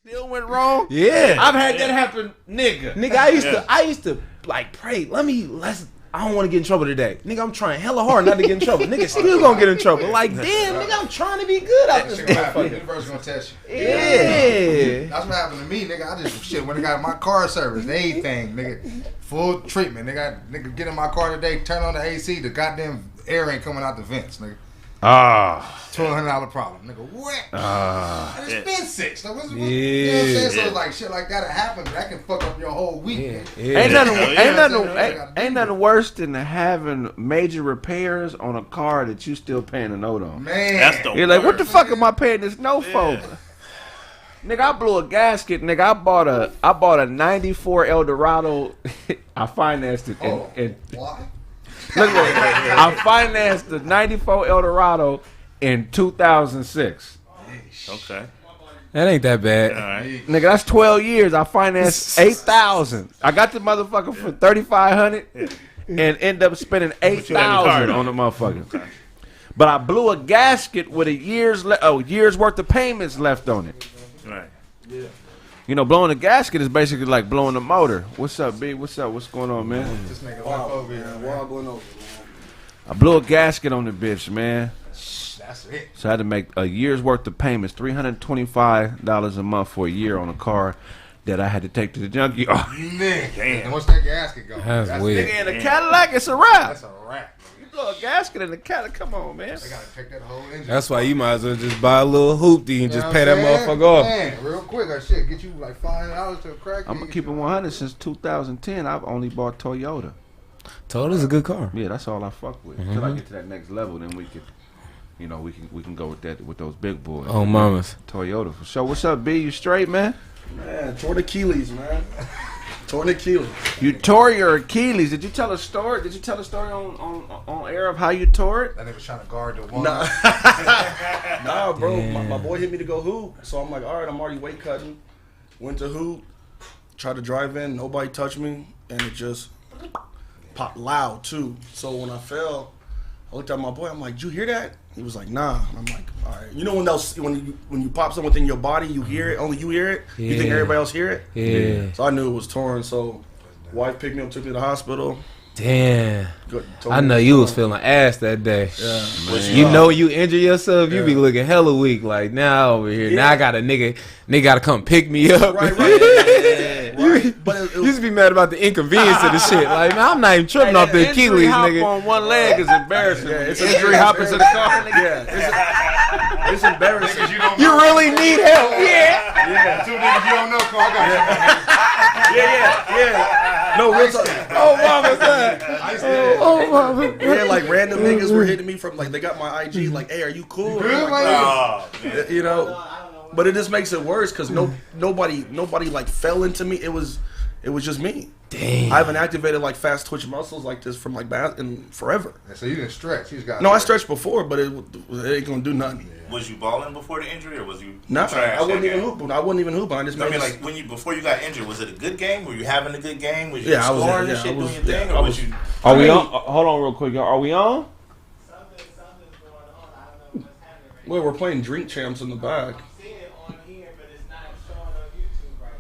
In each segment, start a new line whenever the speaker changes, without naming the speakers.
still went wrong.
Yeah,
I've had that happen, nigga.
I used to like pray. I don't want to get in trouble today. Nigga, I'm trying hella hard not to get in trouble. Nigga, still gonna get in trouble. Like, damn, nigga, I'm trying to be good out this motherfucker.
The universe gonna test you.
Yeah.
That's what happened to me, nigga. I just, when I got my car service, everything, nigga, full treatment. Nigga, get in my car today, turn on the AC, the goddamn air ain't coming out the vents, nigga. $1,200 problem, nigga. What? And it's been six. So what's, you know what I'm saying? So like shit like that happen. That can fuck up your whole weekend.
Ain't nothing worse than having major repairs on a car that you still paying a note on.
Man,
That's the
You're like, what the fuck am I paying this note for? Nigga, I blew a gasket. Nigga, I bought a '94 Eldorado. I financed it.
why?
Look, I financed the '94 Eldorado in 2006.
Okay.
That ain't that bad.
All right.
Nigga, that's 12 years. I financed 8,000. I got the motherfucker for 3,500 and end up spending 8,000 on the motherfucker.
Okay.
But I blew a gasket with a year's worth of payments left on it.
Right.
Yeah.
You know, blowing a gasket is basically like blowing a motor. What's up, B? What's up? What's going on, man?
This nigga walk over here, man.
I blew a gasket on the bitch, man.
That's it.
So I had to make a year's worth of payments, $325 a month for a year on a car that I had to take to the junkyard.
Nigga.
Damn.
And once that gasket go,
That's weird.
Nigga, in a Cadillac, it's a wrap.
That's a wrap.
You blow a gasket in the Cadillac, come on, man.
They gotta take that whole engine.
That's why you might as well just buy a little hoopty and just
know
pay
what
that
I'm saying?
motherfucker off.
Man, real quick, that shit get you like $500 to a crack.
I'm gonna keep it 100 since 2010. I've only bought Toyota.
Toyota's a good car.
Yeah, that's all I fuck with. Until I get to that next level, then we could, you know, we can go with that with those big boys.
Oh, mamas.
Toyota for sure. What's up, B? You straight, man?
Man, tore the Achilles, man. Tore the Achilles.
You tore your Achilles. Did you tell a story? Did you tell a story on air of how you tore it?
That nigga was trying to guard the one.
Nah, bro. My boy hit me to go hoop. So I'm like, all right, I'm already weight cutting. Went to hoop. Tried to drive in. Nobody touched me. And it just popped loud, too. So when I fell, I looked at my boy. I'm like, did you hear that? He was like, nah. And I'm like, all right. You know when you pop something within your body, you hear it. Only you hear it.
Yeah.
You think everybody else hear it?
Yeah.
So I knew it was torn. So wife picked me up, took me to the hospital.
Damn.
Told
I
me
know
it
you was
torn.
feeling ass that day.
Yeah.
You know you injure yourself, you be
Yeah.
looking hella weak. Like, now over here.
Yeah.
Now I got a nigga gotta come pick me up.
Right. Right. But it
You used to be mad about the inconvenience of the shit. Like, man, I'm not even tripping off the Achilles,
hop
nigga.
on one leg is embarrassing.
Yeah, it's
Injury hopping to the car.
Yeah, it's embarrassing.
You don't
You
know.
really need help. Yeah.
Yeah, two niggas you don't know, Carl. I got
Yeah. No, real talk.
Oh, mama, son.
I used to
Oh, mama.
Yeah, like random niggas were hitting me from like they got my IG like, hey, are you cool?
good,
I'm
man?
like,
Oh, man.
you know, but it just makes it worse because nobody like fell into me. It was just me.
Damn.
I haven't activated like fast twitch muscles like this from like in forever.
So you didn't stretch. You just got.
No, I stretched before, but it ain't gonna do nothing.
Was you balling before the injury, or was you
No,
trash
I wasn't
that
even
game?
hooping. I wasn't even hooping. I just
I
made
mean,
it.
like before you got injured, was it a good game? Were you having a good game? Was you
Yeah, I was-
scoring
yeah,
and shit,
I was-
doing your thing,
yeah,
or
I
was
was-
you?
Are we on? Hold on real quick, y'all. Are we on?
Something's going on. I don't know what's happening right
Well, we're playing drink champs in the back.
now. I'm seeing it on here, but it's not showing on YouTube right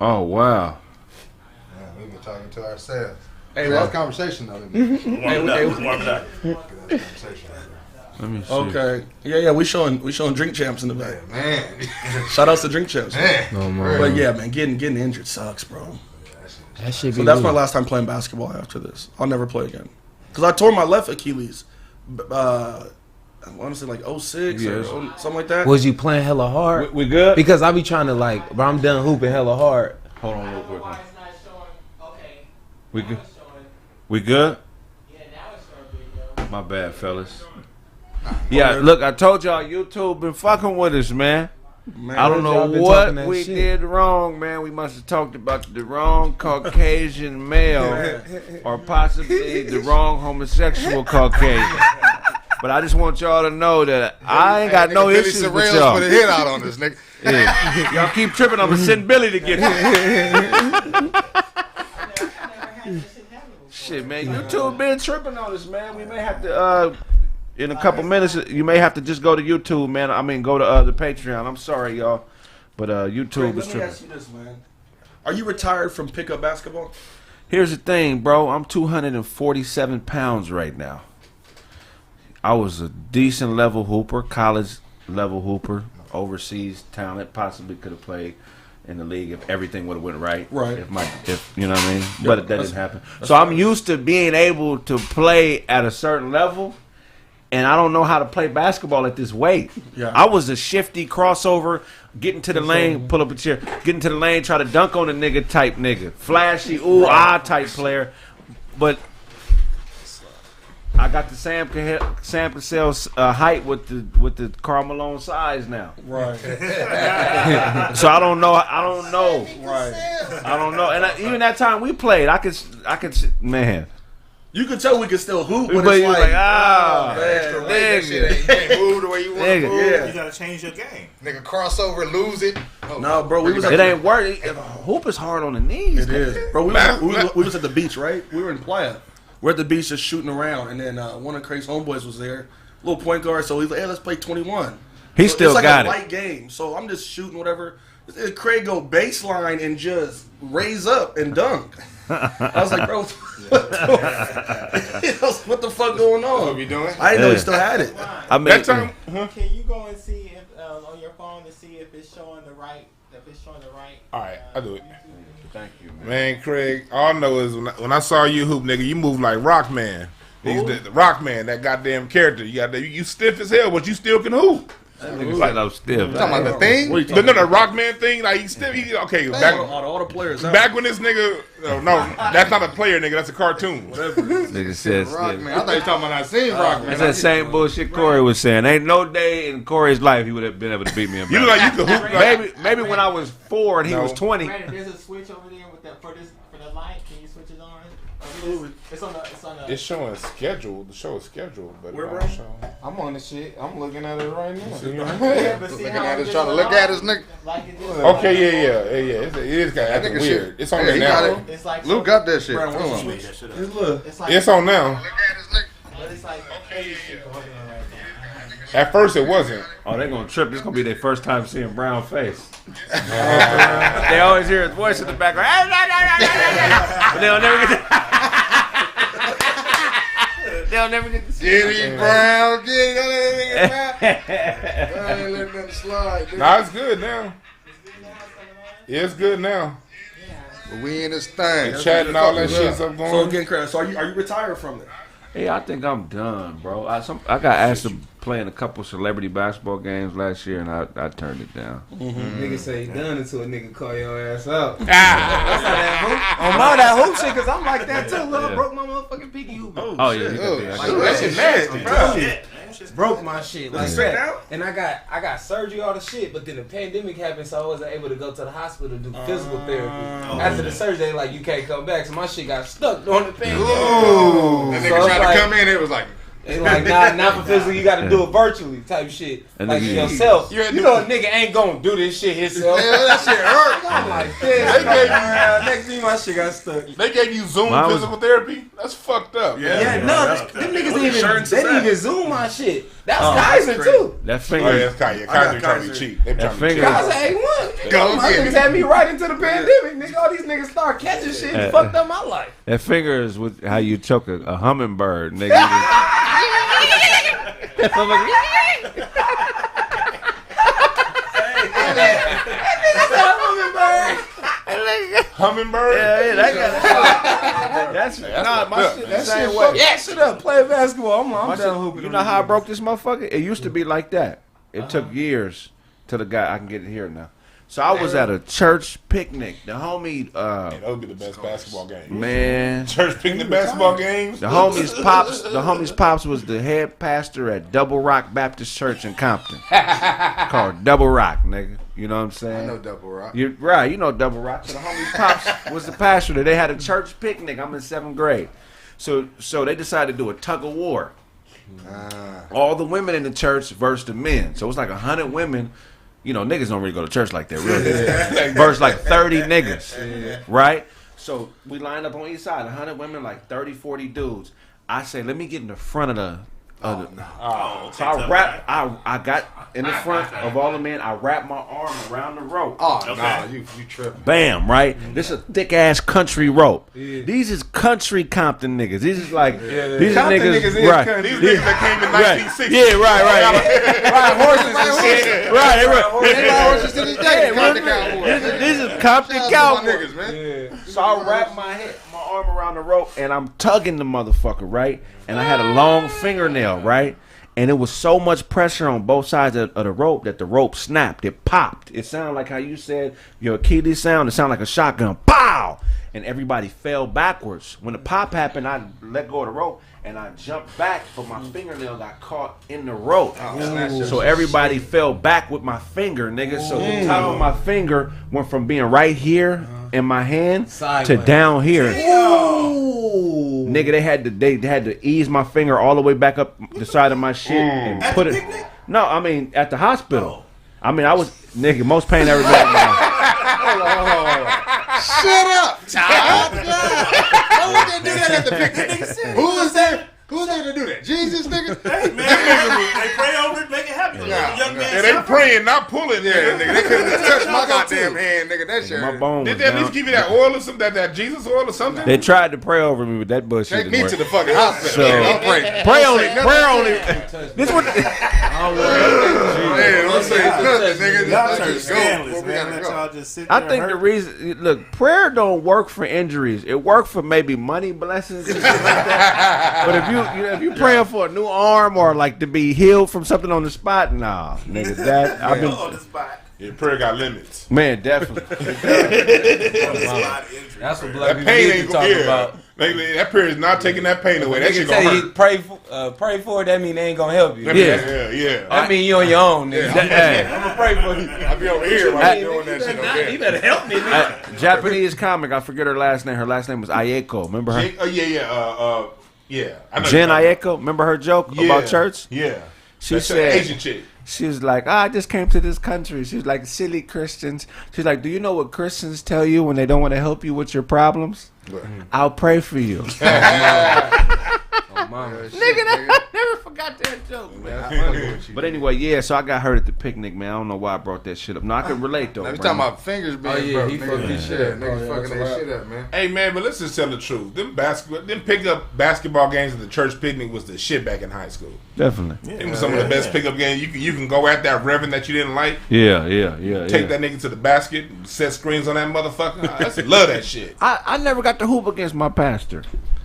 now.
Oh wow.
Yeah, we've been talking to ourselves.
Hey,
Last
what?
conversation though.
Warm it up. Warm it up.
Good conversation.
Let me see.
Okay. Yeah. We showing drink champs in the back.
Man,
Shout outs to drink champs.
man.
Oh, man.
But yeah, man, getting injured sucks, bro.
That shit be
So that's my
weird.
last time playing basketball after this. I'll never play again. Because I tore my left Achilles. I want to say like 06
Yes.
or something like that.
Was you playing hella hard?
We good?
Because I be trying to like, bro, I'm done hooping hella hard.
Hold on real quick.
Why it's not showing? Okay.
We
Now
good?
it's showing.
We good?
Yeah, now it's showing video.
My bad, fellas. Yeah, look, I told y'all YouTube been fucking with us, man.
Man,
I don't
y'all
know
been
what
talking that
we
shit.
did wrong, man. We must have talked about the wrong Caucasian male or possibly the wrong homosexual Caucasian. But I just want y'all to know that I ain't got no issues with
Put a
y'all.
hit out on this nigga.
Yeah. Y'all keep tripping, I'm gonna send Billy to get you.
I never had this shit happen before.
Shit, man, YouTube been tripping on us, man. We may have to, in a couple minutes, you may have to just go to YouTube, man. I mean, go to the Patreon. I'm sorry, y'all. But YouTube
Craig,
is
let me
tripping.
ask you this, man. Are you retired from pickup basketball?
Here's the thing, bro. I'm 247 pounds right now. I was a decent level hooper, college level hooper, overseas talent. Possibly could have played in the league if everything would have went right.
Right.
If you know what I mean. But that didn't happen. So I'm used to being able to play at a certain level, and I don't know how to play basketball at this weight.
Yeah.
I was a shifty crossover, get into the lane, pull up a chair, get into the lane, try to dunk on a nigga type nigga, flashy type player, but. I got the Sam Cassell's height with the Karl Malone size now.
Right.
So I don't know.
Right.
I don't know. And even that time we played, I could, man.
You can tell we can still hoop, but
But
it's
you
like,
Extra weight, that shit
nigga.
ain't- you can't move the way you want to
Nigga.
move.
Yeah.
You gotta change your game.
Nigga crossover, lose it. Oh,
No, bro, we was
It ain't worth it. Hoop is hard on the knees.
It is, bro. We was at the beach, right? We were in Playa. We're at the beach just shooting around, and then one of Craig's homeboys was there, little point guard. So he's like, "Hey, let's play 21."
He
So
still
it's like
got
a
it.
light game, so I'm just shooting whatever. And Craig go baseline and just raise up and dunk. I was like, bro, what the fuck going on?
What you doing?
I didn't know he
Yeah.
still had it.
I mean,
That time,
Can you go and see if on your phone to see if it's showing the right?
All right, I'll do it.
Thank you, man.
Man, Craig, all I know is when I saw you hoop, nigga, you move like Rockman. He's the Rockman, that goddamn character. You stiff as hell, but you still can hoop.
That nigga said I'm stiff.
Talking about the thing?
What are you
No,
talking
the Rockman thing, like he's still. Okay,
all the players out.
back when this nigga, no, that's not a player, nigga. That's a cartoon.
Nigga said
Rock,
stiff.
man. I thought you were talking about I seen Rock, man.
It's that same bullshit Corey was saying. Ain't no day in Corey's life he would have been able to beat me in
You look
basketball.
like you could hoop. Like,
Maybe when I was 4 and he
No.
was 20.
Brandon, there's a switch over there with that for the light. Can you switch it on? It's on the.
it's showing scheduled. The show is scheduled, but
Where,
it
bro?
don't show.
I'm on the shit. I'm looking at it right now.
Yeah, but see
Looking
how
at
it
us,
just
trying to look
on?
at us, nigga.
Like it just
Okay, yeah. It is kind of
That
acting
nigga
weird.
shit.
It's on
Yeah,
there
he
now.
got it.
It's like
Luke got that shit.
Brown,
Hold
what's
on.
the
Make that shit up.
It's like
It's on now.
Look at us, nigga.
But it's like crazy shit going on right now.
At first, it wasn't.
Oh, they gonna trip. This gonna be their first time seeing Brown face. They always hear his voice in the background. But they'll never get they'll never get to see
Get it, Brown. Get it. I ain't letting them slide. Nigga.
Nah, it's good now. Yeah, it's good now.
But we in this thing.
The chat and all that shit's up
So
going.
again, Craig, so are you retired from it?
Hey, I think I'm done, bro. I got asked to play in a couple celebrity basketball games last year, and I turned it down.
Nigga say he done until a nigga call your ass out.
Ah.
On my that hoop shit, cause I'm like that too. Look, I broke my motherfucking pinky hoop.
Oh yeah, you got
Oh,
that.
Like, that shit nasty, bro.
Shit.
Broke my shit like
Straight
that.
out?
And I got surgery, all the shit, but then the pandemic happened, so I wasn't able to go to the hospital to do physical therapy. After the surgery, they like, you can't come back, so my shit got stuck during the pandemic.
Ooh. That
So
nigga
it's
tried
like-
to come in. It was like,
They like, not for physical, you gotta do it virtually type shit.
And
Like
nigga-
yourself.
You had
You
to-
know a nigga ain't gonna do this shit himself.
hell, that shit hurt.
I'm like, this. Next thing my shit got stuck.
They gave you Zoom
Mine was-
physical therapy? That's fucked up.
Yeah, no, them niggas didn't even,
insurance
they
is
didn't
that?
even zoom my shit. That was
that's
Kaiser
crazy.
too.
That
Oh,
finger,
yeah, it's Kaiser.
I got
Kaiser trying to be
Kaiser.
cheap. They
That
trying to be
finger-
cheap.
Kaiser ain't one.
Go
My
get
niggas
it.
had me right into the pandemic. Nigga, all these niggas start catching shit and fucked up my life.
that finger is with how you choke a hummingbird, nigga.
Hummingbird?
That's nah, my shit.
That
Same
shit
way.
fuck that shit up. Play basketball. I'm
My
done
shit-
hooping.
you know how I broke this motherfucker? It used to be like that. It took years till the guy I can get it here now. So I was at a church picnic. The homie,
That would be the best basketball game.
man,
Church picnic basketball games?
the homie's pops was the head pastor at Double Rock Baptist Church in Compton, called Double Rock, nigga. You know what I'm saying?
I know Double Rock.
You're right, you know Double Rock. So the homie's pops was the pastor there. They had a church picnic. I'm in 7th grade. So they decided to do a tug of war. All the women in the church versus the men. So it's like 100 women. You know, niggas don't really go to church like that, really. Versus like 30 niggas. Right? So we lined up on each side, 100 women, like 30, 40 dudes. I say, let me get in the front of So I got in the front of all the men. I wrapped my arm around the rope.
Oh, nah, you tripping.
Bam, right? This is a thick ass country rope. These is country Compton niggas. These is like these is
Compton
niggas,
niggas
right?
These niggas that came in 1960.
Yeah, right.
Ride horses and shit.
Right.
They ride horses to this day. Compton Cowboys.
This is Compton
Shout out to my
Cowboys.
niggas, man.
So I wrapped my arm around the rope and I'm tugging the motherfucker, right? And I had a long fingernail, right? And it was so much pressure on both sides of the rope that the rope snapped. It popped. It sounded like how you said your Achilles sound. It sounded like a shotgun. Pow! And everybody fell backwards. When the pop happened, I let go of the rope and I jumped back, but my fingernail got caught in the rope. So everybody fell back with my finger, nigga. So the top of my finger went from being right here in my hand to down here. Nigga, they had to ease my finger all the way back up the side of my shit and put it. No, I mean at the hospital. I mean I was nigga most pain I ever been in.
Hold on. Shut up, child. Why would they do that at the picnic? Who was there? Who's there to do that? Jesus, nigga?
Hey, man, they pray over it, make it happen.
Yeah.
Young man,
And they praying, not pulling.
Yeah, nigga, they couldn't have touched my goddamn hand, nigga. That shit.
My bone
Did
was
they at least
down.
give you that oil or something, that Jesus oil or something?
They tried to pray over me, but that bullshit
Take me
didn't
to
work.
the fucking hospital.
So-
Don't pray.
Pray on it. This what?
Man, don't say nothing, nigga.
Y'all
Let's
church
just go.
scandalous,
Where we
man.
gotta
Let
go.
y'all just sit
I
there
think
and
the
hurt.
reason, look, prayer don't work for injuries. It works for maybe money blessings and shit like that. But if you praying for a new arm or like to be healed from something on the spot, nah, nigga, that I've been,
on the spot.
Yeah, prayer got limits.
man, definitely.
On the spot injury.
That's what
That
black people
pain
need
ain't
to
gonna
talk
yeah.
about.
That prayer is not taking that pain away. That
They
shit
can
gonna
tell you
hurt.
pray for it. That mean they ain't gonna help you.
Yeah.
That mean you on your own, nigga.
Hey,
I'm gonna pray for you.
I be over here while you doing that shit, okay?
You better help me, nigga.
Japanese comic, I forget her last name. Her last name was Ayeko. Remember her?
Yeah. I know
Jen
you're talking
Ayeko. Remember her joke
about.
about church?
Yeah.
She
That's
said,
an Asian chick.
she was like, I just came to this country. She was like, silly Christians. She's like, do you know what Christians tell you when they don't want to help you with your problems? I'll pray for you. Nigga, I never forgot that joke, man. But anyway, yeah, so I got hurt at the picnic, man. I don't know why I brought that shit up. No, I can relate, though.
Now we
Brandon.
talking about fingers being broke.
he
Niggas
fucked his shit up.
Niggas fucking
that's
that
right.
shit up, man.
Hey man, but let's just tell the truth. Them pickup basketball games at the church picnic was the shit back in high school.
Definitely.
It was some of the best pickup games. You can go at that reverend that you didn't like,
Yeah.
take that nigga to the basket, set screens on that motherfucker. I just love that shit.
I never got to hoop against my pastor.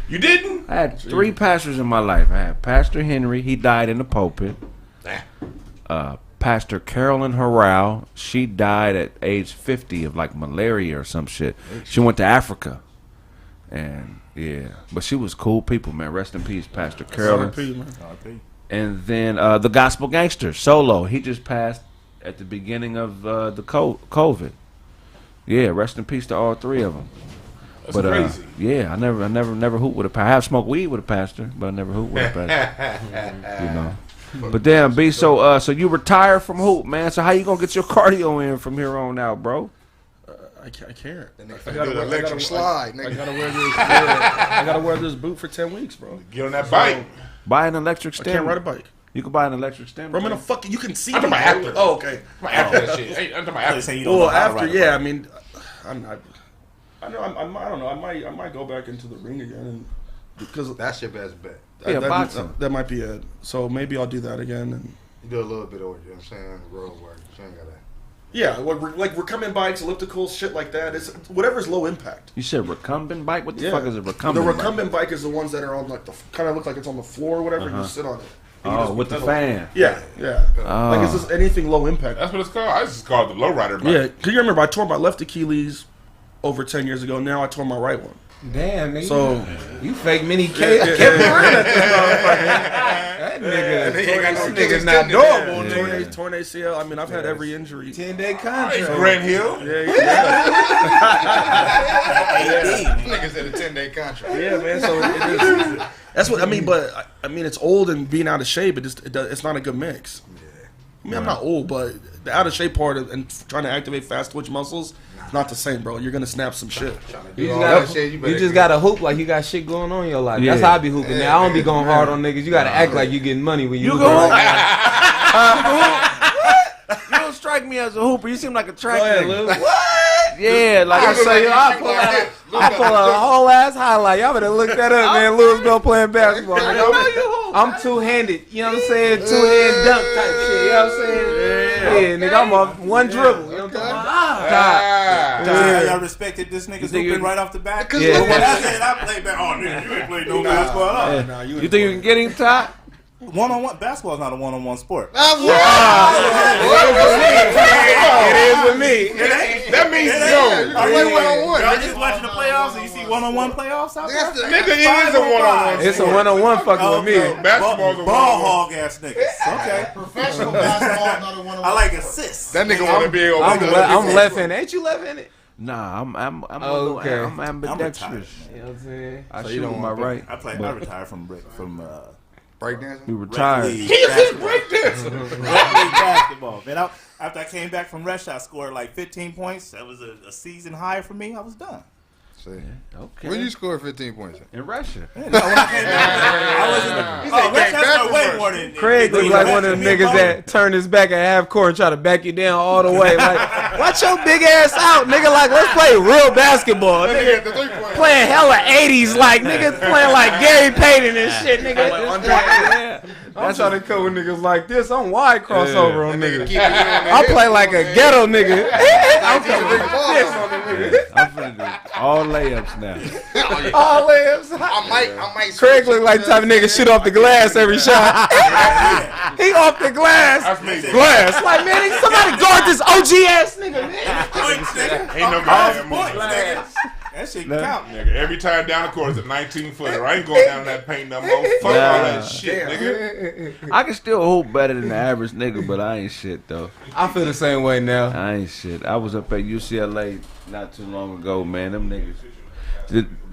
You didn't?
I had 3 pastors in my life. I had Pastor Henry. He died in the pulpit. Pastor Carolyn Harrell. She died at age 50 of like malaria or some shit. She went to Africa. And yeah, but she was cool people, man. Rest in peace, Pastor Carolyn. And then the Gospel Gangster, Solo. He just passed at the beginning of the COVID. Yeah, rest in peace to all 3 of them.
That's
But
crazy.
yeah, I never hooped with a pastor. I have smoked weed with a pastor, but I never hooped with a pastor. You know. But damn, B, so you retired from hoop, man. So how you gonna get your cardio in from here on out, bro?
I can't.
I got an electric slide,
I
nigga.
gotta wear this. I gotta wear this boot for 10 weeks, bro.
Get on that bike.
Buy an electric
I
stem.
can't ride a bike.
You can buy an electric stem.
Bro, I'm in a
bro.
fucking. You can see
I'm
me.
talking about after.
Oh, okay.
After that shit. Hey, I'm talking about
They
after.
say you don't know
Well,
how to
after,
ride a
yeah.
bike.
I mean, I'm not. I know. I don't know. I might go back into the ring again, and because
That's your best bet.
Yeah,
that,
boxing.
that might be it. So maybe I'll do that again. And
You do a little bit of work, you know what I'm saying? Road work. You ain't got that.
yeah, like recumbent bikes, ellipticals, shit like that. It's whatever's low impact.
You said recumbent bike? What the
Yeah.
fuck is a recumbent
The
bike?
recumbent bike is the ones that are on like the kind of look like it's on the floor or whatever. You sit on it. And you
Oh,
just
with the
pedal.
fan.
Yeah.
Oh.
Like it's just anything low impact.
That's what it's called. I just call it the lowrider bike.
Yeah, because you remember I tore my left Achilles over 10 years ago. Now I tore my right one.
Damn, nigga.
So
you fake mini K. Kept around at this motherfucker. That nigga's not durable.
torn ACL. I mean, I've had every injury.
10-day
Hey,
contract.
Grant Hill.
Niggas at a 10-day contract.
Yeah, man. So it is. That's what I mean. But I mean, it's old and being out of shape. It's not a good mix. I mean, I'm not old, but the out of shape part and trying to activate fast twitch muscles, not the same, bro. You're gonna snap some shit.
You just gotta hoop like you got shit going on in your life.
Yeah.
That's how I be hooping now. I don't be going hard on niggas. You gotta act like you getting money when you
You
hoop.
go hoop. You don't strike me as a hooper. You seem like a track nigga.
What?
Yeah, like
I say, I pull out a whole ass highlight. Y'all better look that up, man. Louisville playing basketball. I'm two-handed. You know what I'm saying? Two-hand dunk type shit. You know what I'm saying? Yeah, nigga, I'm off one dribble. You know what I'm talking about?
Yeah, y'all respected this nigga's hooping right off the bat.
Yeah.
But when I said I played back, oh nigga, you ain't played no basketball at all.
Nah,
You think you can get him, Todd?
One-on-one basketball is not a one-on-one sport.
It is with me.
That means
I play one-on-one.
Y'all just watching the playoffs and you see one-on-one playoffs out there?
nigga, it is a one-on-one.
It's a one-on-one fucking with me.
Basketball's a
Ball
one-on-one.
hog ass niggas. Okay.
Professional basketball is not a one-on-one.
I like assists.
That nigga want to be able
I'm left-handed. Ain't you left-handed?
Nah, I'm
Okay.
I'm ambidextrous.
retired,
You know what I'm saying?
I shoot with my right.
I retired from
Breakdancing?
We retired.
rec league basketball. Man, after I came back from Rush, I scored like 15 points. That was a season high for me. I was done.
See.
Okay.
When you score 15 points?
In Russia.
Yeah, no, when I came back, I was in the. Rush, I scored way more than
Craig look like one of them niggas that turn his back at half court and try to back you down all the way. Like, watch your big ass out, nigga. Like, let's play real basketball. Nigga playing hella 80s, like, niggas playing like Gary Payton and shit, nigga. I'm trying to cover niggas like this. I'm wide crossover on niggas. I play like a ghetto nigga. I'm coming like this on the nigga.
I'm finna do all layups now.
All layups.
I might.
Craig look like the type of nigga shoot off the glass every shot. He off the glass. Glass. Like, man, somebody guard this OG ass nigga, man.
points, nigga.
Ain't no
Off
goddamn
points,
more.
nigga. That shit count.
Nigga, every time down the court is a 19-footer. I ain't going down in that paint no more. Fuck all that shit, nigga.
I can still hoop better than the average nigga, but I ain't shit though.
I feel the same way now.
I ain't shit. I was up at UCLA not too long ago, man. Them niggas,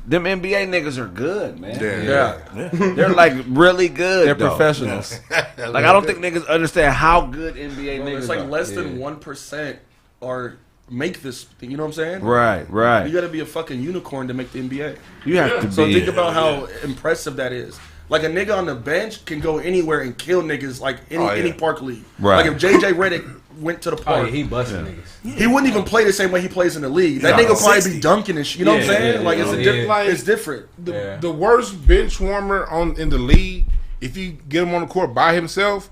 them NBA niggas are good, man.
Yeah.
They're like really good.
They're
though.
professionals.
Like I don't think niggas understand how good NBA niggas
It's like
are.
less than 1% are make this thing. You know what I'm saying?
Right,
You
right.
got to be a fucking unicorn to make the NBA.
You have to
So
be.
think about how impressive that is. Like a nigga on the bench can go anywhere and kill niggas like any park league.
Right.
Like if JJ Redick went to the
Oh,
park,
yeah, he busting niggas.
he wouldn't even play the same way he plays in the league. That nigga would probably be dunking and shit. You know what I'm saying? Like it's it's different.
The worst bench warmer in the league, if you get him on the court by himself,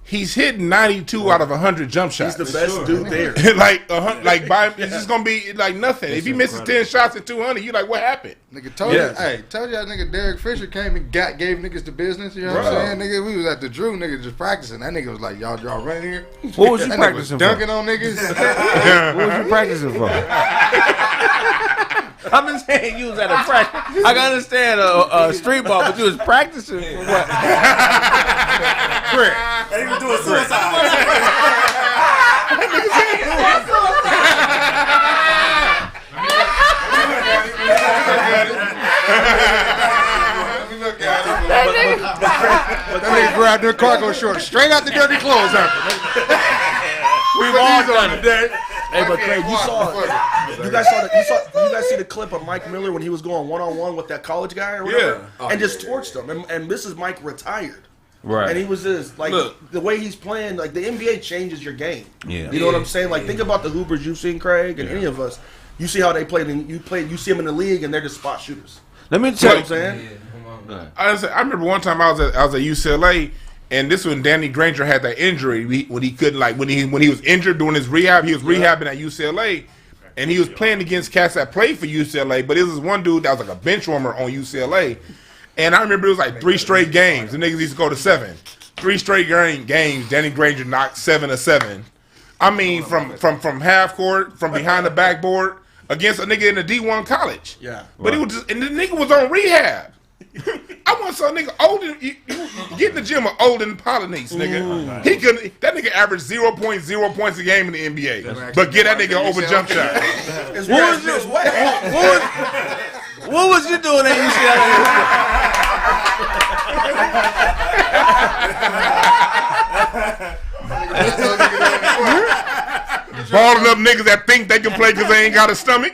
he's hitting 92 out of 100 jump shots.
He's the best dude there.
like by it's just gonna be like nothing. If he misses 10 shots at 200, you like, what happened?
Nigga told you, told y'all nigga Derek Fisher came and gave niggas the business. You know what I'm saying? Nigga, we was at the Drew, nigga, just practicing. That nigga was like, y'all running here.
What was you
That nigga was
practicing for?
dunking on niggas.
What was you practicing for? I'm just saying you was at a practice. I can understand a street ball, but you was practicing for what?
They even doing suicide.
That nigga grabbed their cargo shorts straight out the dirty clothes after.
We've all done it. Hey, but Craig, you guys see the clip of Mike Miller when he was going one-on-one with that college guy or whatever? And just torched him. And Mrs. Mike retired.
Right.
And he was just like, the way he's playing, like the NBA changes your game.
Yeah.
You know what I'm saying? Like think about the Hoopers you've seen, Craig, and any of us. You see how they played, and you see them in the league, and they're just spot shooters.
Let me
You know
tell
what I'm
you.
saying?
I remember one time I was at UCLA, and this when Danny Granger had that injury when he couldn't when he was injured during his rehab. He was rehabbing at UCLA, and he was playing against cats that played for UCLA. But it was one dude that was like a bench warmer on UCLA, and I remember it was like 3 straight games. The niggas used to go to 7. 3 straight games. Danny Granger knocked 7 of 7. I mean, from half court, from behind the backboard against a nigga in a D1 college.
Yeah.
But he was just, and the nigga was on rehab. I want some nigga older. You get in the gym with Olden Polynice, nigga. He couldn't. That nigga averaged 0.0 points a game in the NBA. But get that nigga over jump shot.
What was you doing at UCLA?
them niggas that think they can play because they ain't got a stomach.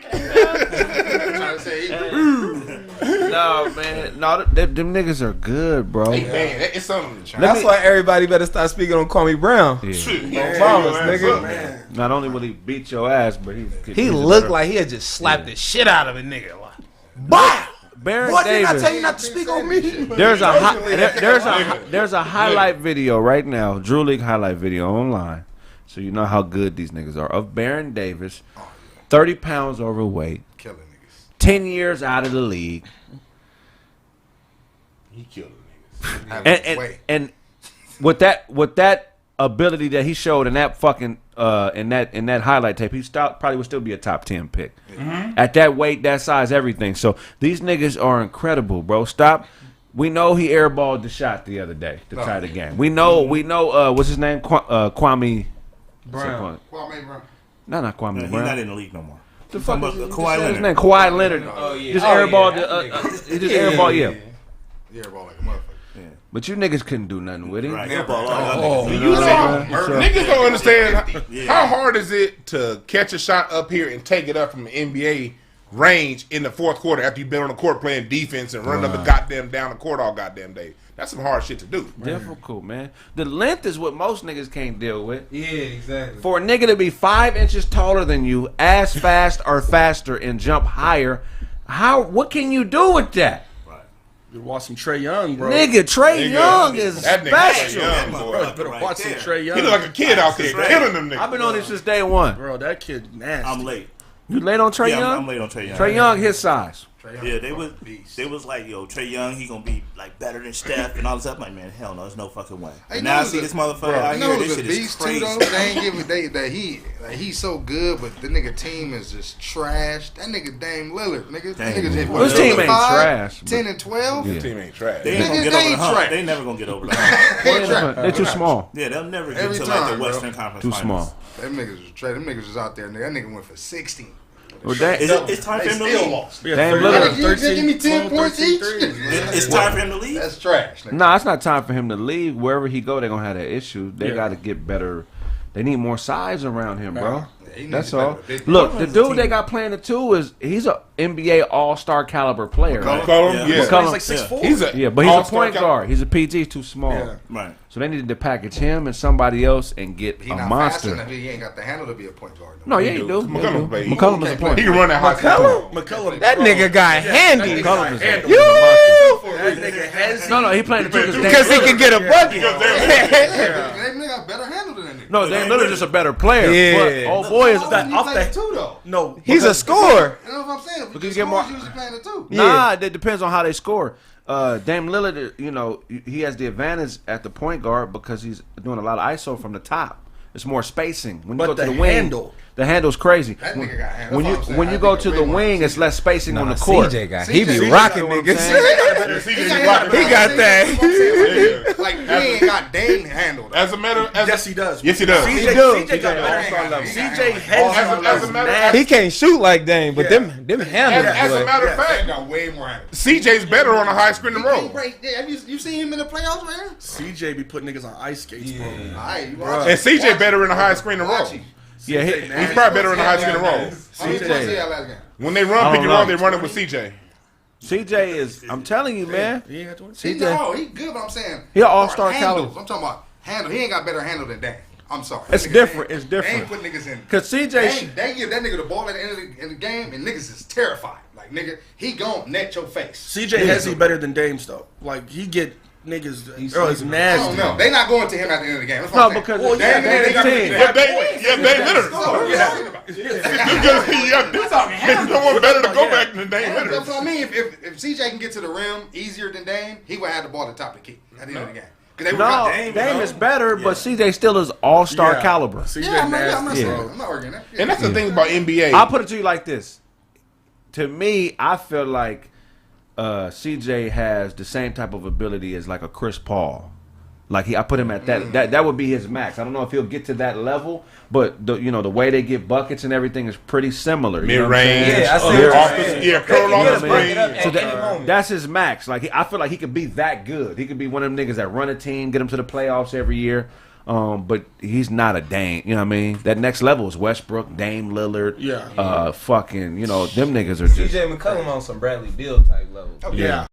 No, man. No, them niggas are good, bro.
Hey, man, it's something.
That's why everybody better start speaking on Kwame Brown.
Yeah.
Promise, nigga.
Not only will he beat your ass, but
He looked like he had just slapped the shit out of a nigga. Like, bah!
Baron
Boy, didn't I
Davis.
tell you not to speak on me?
There's a highlight video right now, Drew League highlight video online, so you know how good these niggas are. Of Baron Davis, 30 pounds overweight,
Killing niggas.
10 years out of the league,
He killed niggas.
and with that ability that he showed in that fucking in that highlight tape, he probably would still be a top 10 pick at that weight, that size, everything. So these niggas are incredible, bro. Stop. We know he airballed the shot the other day to tie the game. We know. What's his name? Kwame
Brown.
Kwame Brown.
No, not Kwame
He's
Brown.
not in the league no more.
The fuck
Talking
is
about
Kawhi
Kawhi
Leonard?
Leonard.
Kawhi Leonard.
Oh, yeah.
Just
Oh,
airballed.
yeah.
He just airballed. Yeah.
Yeah, ball like a motherfucker.
But you niggas couldn't do nothing with him.
Right,
Never.
airball all
Oh,
y'all niggas.
You know,
So-
niggas don't understand
Yeah.
how hard is it to catch a shot up here and take it up from the NBA range in the fourth quarter after you've been on the court playing defense and running up the goddamn down the court all goddamn day. That's some hard shit to do.
Difficult, man. The length is what most niggas can't deal with.
Yeah, exactly.
For a nigga to be 5 inches taller than you, as fast or faster, and jump higher, what can you do with that?
You watch some Trae Young, bro.
Nigga, Trae Young is
That nigga Trae
special.
Young,
Bro,
boy.
you better
Right
watch some
there.
Trae Young.
He look like a kid out there
Right.
killing them niggas.
I've been on this since day one.
Bro, that kid nasty.
I'm late.
You late on Trae
Yeah,
Young?
I'm late on Trae Young.
Trae Young, his size.
Yeah, they was like, yo, Trae Young, he gonna be like better than Steph and all this stuff. I'm like, man, hell no, there's no fucking way.
Hey,
And now I
no,
see
the-
this motherfucker out
You
here.
know
This
the
shit is
beast too
crazy.
though. They ain't giving he's so good, but the nigga team is just trash. That nigga Dame Lillard, nigga.
Dame.
Niggas hit
His team ain't
5,
trash, but-
10 and 12.
Yeah.
Team ain't trash.
They ain't gonna
Niggas,
get
they
over the
ain't
hump.
trash.
They never gonna get over the hump.
They trash.
They're too small.
Yeah, they'll never get
Every
to like
time,
the
bro.
Western Conference
Too
Finals.
small.
Them niggas was trash. Them niggas was out there. Nigga. That nigga went for 60.
Well, that,
It's time for
They
him to
still
leave.
lost.
Yeah,
Damn,
30,
look at-
You just give me 10 points
13
each.
threes.
It's time for him to leave.
That's trash. Nigga.
nah, it's not time for him to leave. Wherever he go, they're gonna have that issue. They
Yeah.
got to get better. They need more size around him, bro.
he needs
That's
to
all.
better.
Look, the
Brooklyn's a
dude
team.
they got playing the two he's a NBA All-Star caliber player.
You call him?
Yeah.
Yeah.
McCollum.
He's like 6'4".
He's a
Yeah, but he's a
all-star
point
caliber.
guard. He's a PG, too small.
Yeah.
Right.
So they needed to package him and somebody else and get
He
a
not fast
monster.
enough. He ain't got the handle to be a point guard.
No, yeah, you do.
McCollum play.
McCollum is a point
He can
guard.
run that high school.
McCollum.
That nigga got handy.
McCollum is a
Handle.
monster.
That nigga has
No, he playing the two
Because he can get a bucket.
They nigga got better handle than that nigga.
No, Dame Lillard just a better player.
Yeah.
But old boy is.
That-
He
off
played
that-
the two though.
no.
He's a scorer.
You know what I'm saying?
Because
The
you get more-
scores usually playing the two.
Nah, it depends on how they score. Dame Lillard, you know, he has the advantage at the point guard because he's doing a lot of ISO from the top. It's more spacing. When you
But
go to
the
the wing,
handle.
the handle's crazy.
That nigga got handle.
When you
That's what I'm saying.
when you
I
go
think
to
way
the
more
wing,
than
it's less spacing on the court.
CJ got.
CJ
He be
got
rocking
what I'm
niggas.
saying.
He got that.
Like he ain't got Dame handle.
As a matter,
Yes, he does.
Yes, he does.
CJ,
do.
CJ got better
All-star
handle.
level.
CJ
As
has
a matter,
He can't shoot like Dame, but them handles.
as a
boy.
matter of
Dame
fact,
got way more handle.
CJ's better on a high screen and roll.
Have you seen him in the playoffs right now?
CJ be putting niggas on ice skates, bro.
Alright, you
Bruh.
And CJ better in a high screen and roll.
Watch him.
Yeah,
He's probably better in a high screen and roll.
How many points he had last game?
When they run pick and roll, they run it with CJ.
CJ is. I'm telling you, man.
He ain't got 20.
He good, but I'm saying
He an all-star
handles.
caliber.
I'm talking about handle. He ain't got better handle than Dame. I'm sorry.
It's
Niggas
different.
ain't-
It's different.
They ain't put niggas in.
Cause CJ,
They give that nigga the ball at the end of the game, and niggas is terrified. Like nigga, he gon' net your face.
CJ has he better than Dame's though. Like he get niggas. He's
I don't
nasty.
know. They not going to him at the end of the game. That's what
no,
I'm saying.
because
Well,
yeah,
Dame, they got
team.
Yeah, they Lillard.
So, what are you talking about?
There's no one better to go back than Dame
That's
Lillard.
what I mean. If CJ can get to the rim easier than Dame, he would have the ball at the top of the key at the end of the game. Because they would
No,
got
Dame is better, but CJ still is all-star
Yeah.
caliber.
CJ
Yeah, I'm not
nasty.
saying
Yeah.
that. I'm not arguing that.
And that's the thing about NBA.
I'll put it to you like this. To me, I feel like CJ has the same type of ability as like a Chris Paul. Like I put him at that would be his max. I don't know if he'll get to that level, but the way they get buckets and everything is pretty similar. You know what I'm
Mid-range.
saying?
Yeah, I see
Yeah,
what
off
you're
the-
saying.
yeah, curl
They
on
can
the
get a bucket
screen.
up at
So
any moment.
that's his max. Like I feel like he could be that good. He could be one of them niggas that run a team, get them to the playoffs every year. But he's not a Dame. You know what I mean? That next level is Westbrook, Dame Lillard.
Yeah.
Fucking, them niggas are just.
CJ McCollum on some Bradley Beal type level.
Yeah.